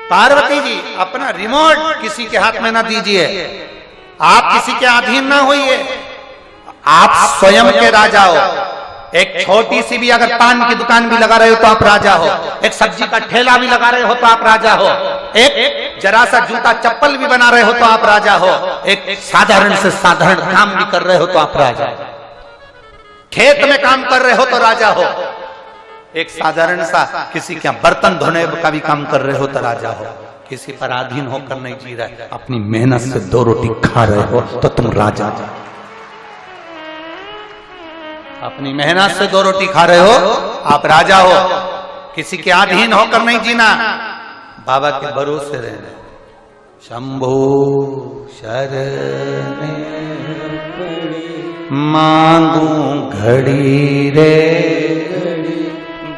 पार्वती जी अपना रिमोट किसी के हाथ में ना दीजिए, आप किसी के अधीन ना होइए, आप स्वयं के राजा हो। एक छोटी सी भी अगर पान की दुकान भी लगा रहे हो तो आप राजा हो, एक सब्जी का ठेला भी लगा रहे हो तो आप राजा हो, एक जरा सा जूता चप्पल भी बना रहे हो तो आप राजा हो, एक साधारण से साधारण काम भी कर रहे हो तो आप राजा हो, खेत में काम कर रहे हो तो राजा हो, एक साधारण सा किसी के बर्तन धोने का भी काम कर रहे हो तो राजा हो। किसी पर अधीन होकर नहीं जी रहे, अपनी मेहनत से 2 रोटी खा रहे हो तो तुम राजा हो। अपनी मेहनत से 2 रोटी खा रहे हो आप राजा हो। किसी के अधीन होकर नहीं जीना, बाबा के भरोसे रहना। शंभो शरण मांगू घड़ी रे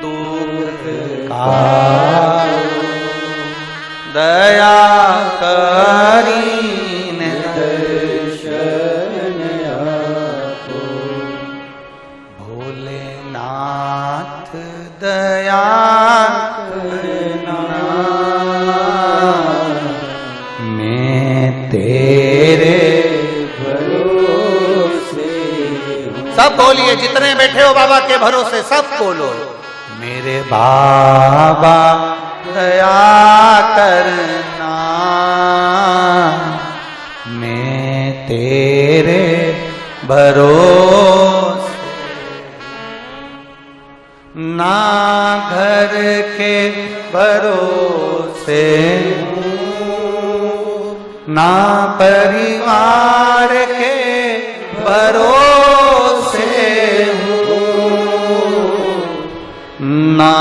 दुख का, दया करीन दर्शन आपको, भोलेनाथ दया करना, मैं तेरे भरोसे। सब बोलिए, जितने बैठे हो बाबा के भरोसे सब बोलो, मेरे बाबा दया करना, मैं तेरे भरोसे। ना घर के भरोसे हूँ, ना परिवार के भरोसे हूँ, ना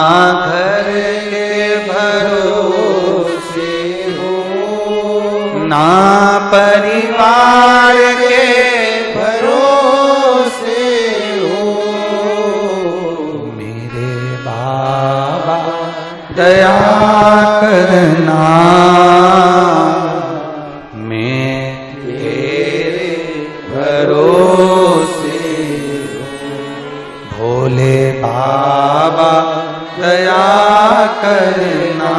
घर के भरोसे हूँ, ना परिवार के भरोसे हूँ, मेरे बाबा दया करना, मैं तेरे भरोसे हूँ। भोले बाबा दया करना,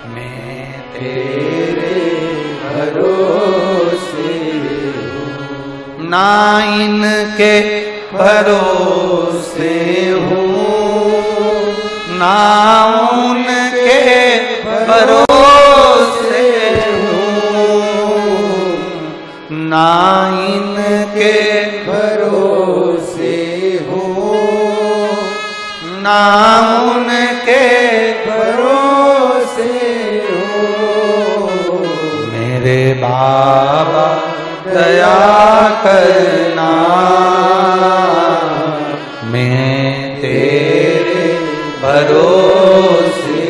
मैं तेरे भरोसे हूँ। ना इनके भरोसे हूँ, ना उनके भरोसे हूँ, ना इनके भरोसे हूँ, ना उनके भरोसे हूँ, मेरे बाबा दया करना, मैं तेरे भरोसे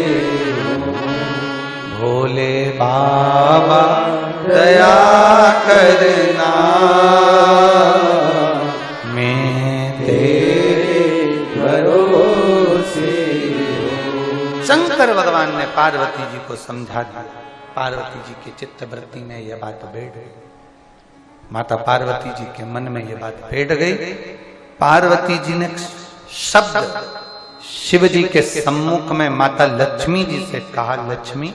हूँ। भोले बाबा दया करना, मैं तेरे भरोसे हूँ। शंकर भगवान ने पार्वती जी को समझा दिया। पार्वती जी के चित्तवृत्ति में यह बात बैठ गई, माता पार्वती जी के मन में यह बात बैठ गई। पार्वती जी ने शब्द शिव जी के सम्मुख में माता लक्ष्मी जी से कहा, लक्ष्मी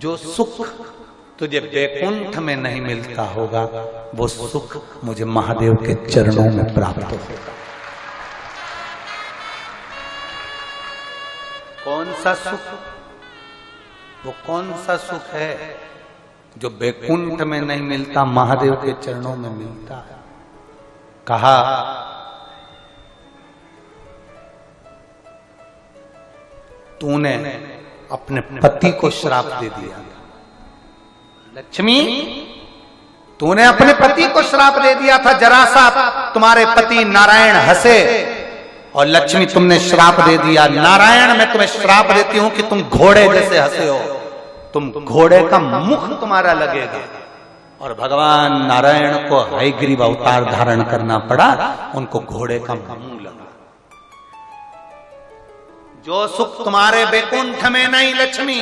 जो सुख तुझे वैकुंठ में नहीं मिलता होगा वो सुख मुझे महादेव के चरणों में प्राप्त होगा। कौन सा सुख? वो कौन सा सुख है जो वैकुंठ में नहीं मिलता, महादेव के चरणों में मिलता है? कहा, तूने अपने पति को श्राप दे दिया। लक्ष्मी, तूने अपने पति को श्राप दे दिया था। जरा सा तुम्हारे पति नारायण हंसे और लक्ष्मी तुमने श्राप दे दिया। नारायण, मैं तुम्हें श्राप देती हूं कि तुम घोड़े जैसे हंसे हो, तुम घोड़े का मुख तुम्हारा लगेगा। और भगवान नारायण को हयग्रीव अवतार धारण करना पड़ा, उनको घोड़े का मुंह लगा। जो सुख तुम्हारे वैकुंठ में नहीं लक्ष्मी,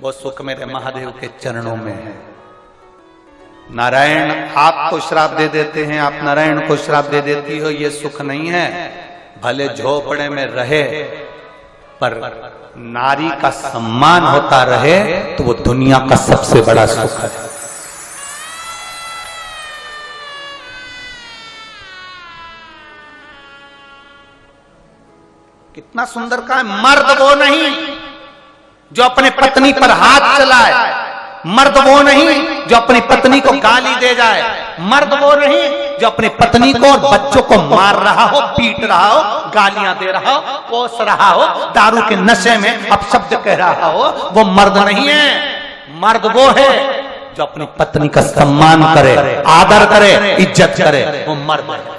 वो सुख मेरे महादेव के चरणों में है। नारायण आपको श्राप दे देते हैं, आप नारायण को श्राप दे देती हो, ये सुख नहीं है। भले झोपड़े में रहे पर नारी का सम्मान होता रहे तो वो दुनिया का सबसे बड़ा सुख है। कितना सुंदर का है। मर्द वो नहीं जो अपने पत्नी पर हाथ चलाए, मर्द वो नहीं जो अपनी पत्नी को गाली दे जाए, मर्द वो नहीं जो अपनी पत्नी को और बच्चों को मार रहा हो, पीट रहा हो, गालियां दे रहा हो, कोस रहा हो, दारू के नशे में अपशब्द कह रहा हो। वो मर्द नहीं है। मर्द वो है जो अपनी पत्नी का सम्मान करे, आदर करे, इज्जत करे, वो मर्द है।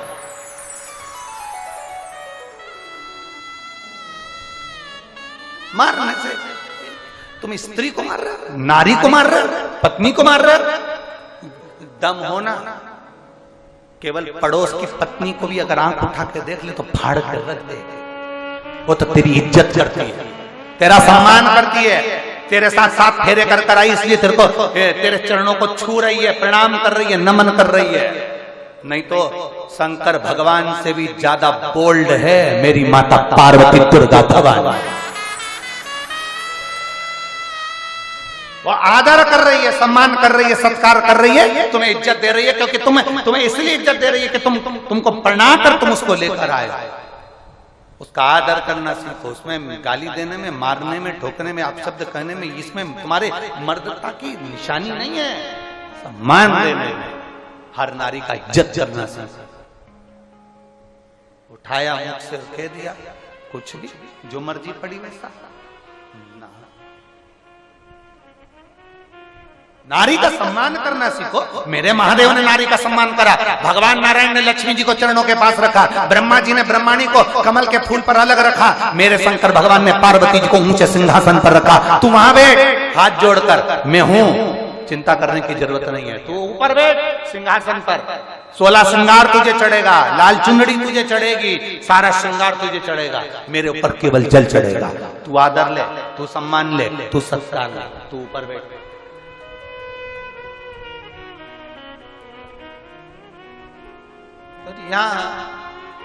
मारने से तुम स्त्री को मार रहे हो, नारी को मार रहे हो, पत्नी को मार रहे हो। दम होना केवल पड़ोस की पत्नी को भी अगर आंख उठा के देख ले तो फाड़ कर रख दे। वो तो तेरी इज्जत करती है, तेरा सम्मान करती है, तेरे साथ साथ फेरे कर कर आई इसलिए तेरे को, तेरे चरणों को छू रही है, प्रणाम कर रही है, नमन कर रही है। नहीं तो शंकर भगवान से भी ज्यादा बोल्ड है मेरी माता पार्वती दुर्गा भवानी। वो आदर कर रही है, सम्मान कर रही है, सत्कार कर रही है, तुम्हें इज्जत दे रही है, क्योंकि तुम्हें इसलिए इज्जत दे रही है कि तुमको प्रणाम कर तुम उसको लेकर आए। उसका आदर करना सीखो। उसमें गाली देने में, मारने में, ठोकने में, अपशब्द कहने में, इसमें तुम्हारे मर्दता की निशानी नहीं है। सम्मान देने में हर नारी का इज्जत करना सीखो। उठाया मुख से कह दिया कुछ भी, जो मर्जी पड़ी वैसा। नारी का सम्मान करना सीखो। मेरे महादेव ने नारी का सम्मान करा, भगवान नारायण ने लक्ष्मी जी को चरणों के पास रखा, ब्रह्मा जी ने ब्रह्माणी को कमल के फूल पर अलग रखा, मेरे शंकर भगवान ने पार्वती जी को ऊंचे सिंहासन पर रखा। तू वहां बैठ हाथ जोड़कर, मैं हूं, चिंता करने की जरूरत नहीं है। तू ऊपर बैठ सिंहासन पर, 16 श्रृंगार तुझे चढ़ेगा, लाल चुनरी तुझे चढ़ेगी, सारा श्रृंगार तुझे चढ़ेगा, मेरे ऊपर केवल जल चढ़ेगा। तू आदर ले, तू सम्मान ले, तू सत्कार ले, तू ऊपर बैठ। यहाँ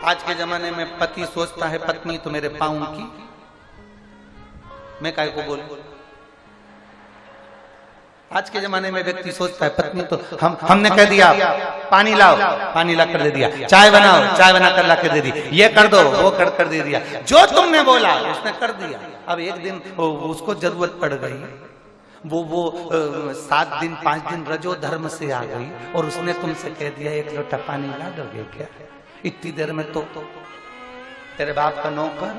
आज के जमाने में पति सोचता है पत्नी तो मेरे पाँव की, मैं काय को बोलूं। आज के जमाने में व्यक्ति सोचता है पत्नी तो हमने कह दिया पानी लाओ, पानी ला कर दे दिया, चाय बनाओ, चाय बना कर ला कर दे दी, ये कर दो, वो कर दे दिया, जो तुमने बोला उसने कर दिया। अब एक दिन उसको जरूरत पड़ गई, वो 7 दिन 5 दिन रजो धर्म से आ गई और उसने तुमसे कह दिया 1 लोटा पानी ला दोगे क्या? इतनी देर में तो तेरे बाप का नौकर,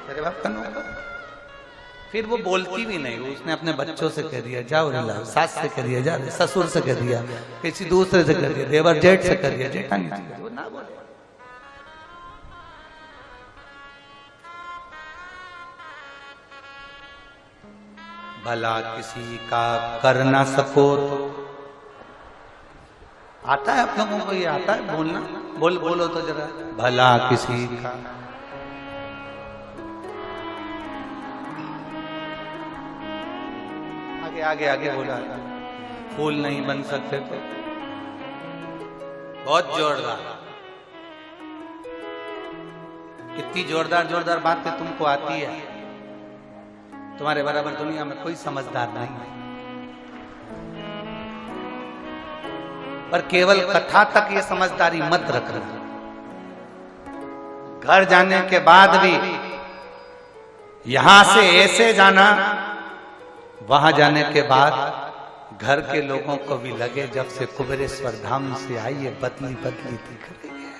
तेरे बाप का नौकर। फिर वो बोलती भी नहीं, उसने अपने बच्चों से कह दिया जाओ रे लाओ, सास से कह दिया जा, ससुर से कह दिया, किसी दूसरे से कह दिया, देवर जेठ से कह दिया, जेठानी से, वो ना बोले। भला किसी का कर ना सको तो आता है आप लोगों को, ये आता है बोलना? बोलो तो जरा, भला किसी का। आगे आगे बोला, फूल नहीं बन सकते तो बहुत जोरदार, कितनी जोरदार बातें तुमको आती है। तुम्हारे बराबर दुनिया में कोई समझदार नहीं है, पर केवल कथा तक ये समझदारी मत रखना। घर जाने के बाद भी यहां से ऐसे जाना, वहां जाने के बाद घर के लोगों को भी लगे जब से कुबेरेश्वर धाम से आई है बदली दिख रही है।